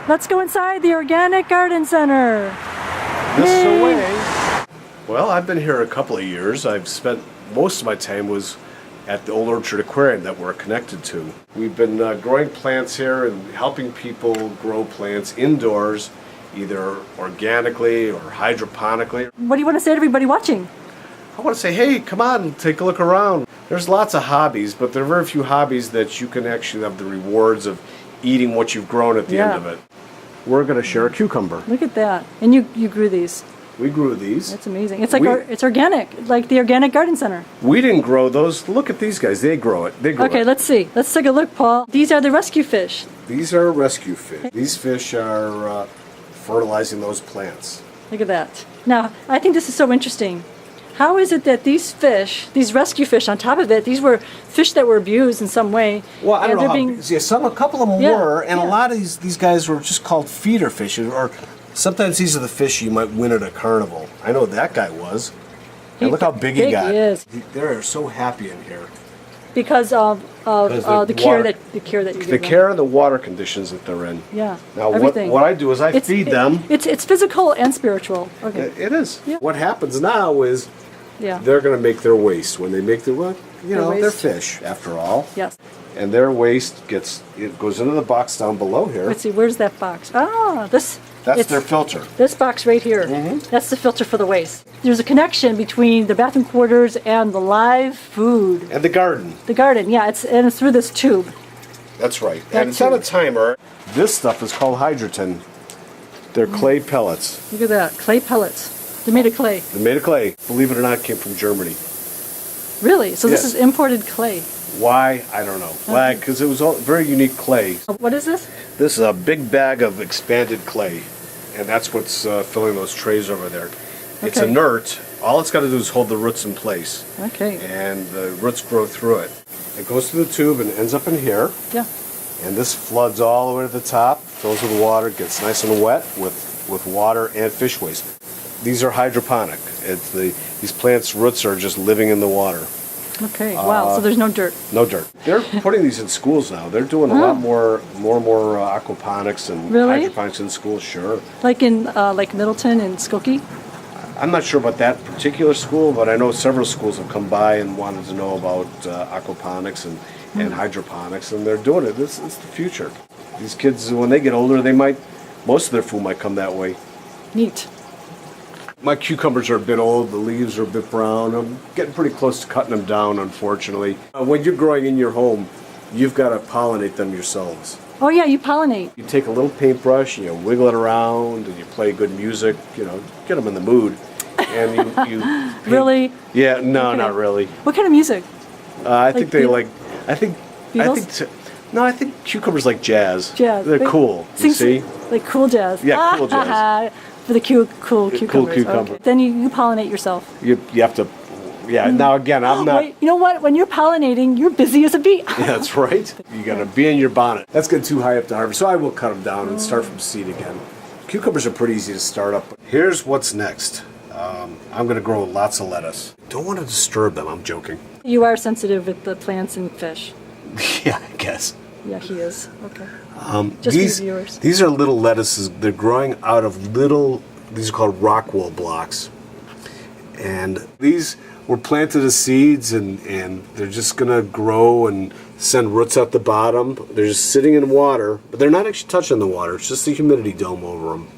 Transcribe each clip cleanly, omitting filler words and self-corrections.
Let's go inside the Organic Garden Center. This is Yay. the way. Well, I've been here a couple of years. I've spent most of my time was at the Old Orchard Aquarium that we're connected to. We've been growing plants here and helping people grow plants indoors, either organically or hydroponically. What do you want to say to everybody watching? I want to say, hey, come on, take a look around. There's lots of hobbies, but there are very few hobbies that you can actually have the rewards of eating what you've grown at the end of it. We're going to share a cucumber. Look at that. And you grew these. We grew these. That's amazing. It's like it's organic, like the Organic Garden Center. We didn't grow those. Look at these guys. They grow it. They grow it. Okay, let's see. Let's take a look, Paul. These are the rescue fish. These are rescue fish. These fish are fertilizing those plants. Look at that. Now, I think this is so interesting. How is it that these fish, these rescue fish on top of it, these were fish that were abused in some way? Well, I don't know how, a couple of them were, and a lot of these guys were just called feeder fish, or sometimes these are the fish you might win at a carnival. I know that guy was. And look how big he got. He is. They're so happy in here. Because of the care that you give them. The care and the water conditions that they're in. Yeah. Now everything. what I do is I feed them. It's physical and spiritual. Okay. It is. Yeah. What happens now is yeah. they're going to make their waste. When they make their waste. they're fish after all. Yes. And their waste goes into the box down below here. Let's see, where's that box? Ah, That's their filter. This box right here. Mm-hmm. That's the filter for the waste. There's a connection between the bathroom quarters and the live food. And the garden. The garden, yeah, it's through this tube. That's right. And it's on a timer. This stuff is called hydroton. They're clay pellets. Look at that, clay pellets. They're made of clay. They're made of clay. Believe it or not, it came from Germany. Really? So this is imported clay. Why? I don't know. Why? Because it was all very unique clay. What is this? This is a big bag of expanded clay, and that's what's filling those trays over there. It's inert. All it's got to do is hold the roots in place. Okay. And the roots grow through it. It goes through the tube and ends up in here. Yeah. And this floods all the way to the top, fills with water, gets nice and wet with water and fish waste. These are hydroponic. These plants' roots are just living in the water. Okay, wow, so there's no dirt. No dirt. They're putting these in schools now. They're doing a lot more aquaponics and hydroponics in schools, sure. Like in like Middleton and Skokie? I'm not sure about that particular school, but I know several schools have come by and wanted to know about aquaponics and hydroponics, and they're doing it. It's the future. These kids, when they get older, most of their food might come that way. Neat. My cucumbers are a bit old, the leaves are a bit brown. I'm getting pretty close to cutting them down, unfortunately. When you're growing in your home, you've got to pollinate them yourselves. Oh yeah, you pollinate. You take a little paintbrush, and you wiggle it around, and you play good music, get them in the mood. And you paint. Really? Yeah, no, not really. What kind of music? I think Beatles? I think cucumbers like jazz. Jazz. They're cool, you see? Like cool jazz. Yeah, cool jazz. For the cool cucumbers. Cool cucumber. Okay. Then you pollinate yourself. You have to, now again, I'm not. Wait, you know what? When you're pollinating, you're busy as a bee. Yeah, that's right. You got to be in your bonnet. That's getting too high up to harvest, so I will cut them down and start from seed again. Cucumbers are pretty easy to start up. Here's what's next. I'm going to grow lots of lettuce. Don't want to disturb them, I'm joking. You are sensitive with the plants and fish. Yeah, I guess. Yeah, he is. Okay. Just for the viewers. These are little lettuces. They're growing out of these are called rock wool blocks. And these were planted as seeds, and they're just going to grow and send roots out the bottom. They're just sitting in water, but they're not actually touching the water. It's just the humidity dome over them.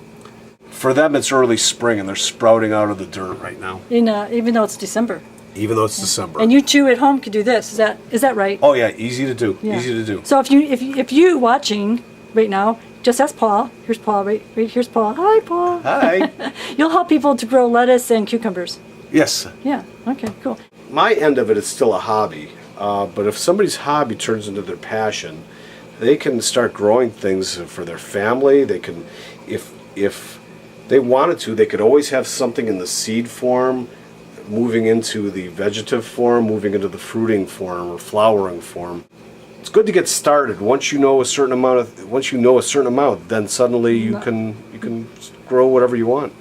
For them, it's early spring, and they're sprouting out of the dirt right now. Even though it's December. Even though it's December. And you two at home could do this. Is that right? Oh yeah, easy to do. Yeah. Easy to do. So if you watching right now, just ask Paul. Here's Paul. Right here's Paul. Hi, Paul. Hi. You'll help people to grow lettuce and cucumbers. Yes. Yeah. Okay. Cool. My end of it is still a hobby, but if somebody's hobby turns into their passion, they can start growing things for their family. They can, if they wanted to, they could always have something in the seed form, moving into the vegetative form, moving into the fruiting form or flowering form. It's good to get started. Once you know a certain amount, then suddenly you can grow whatever you want.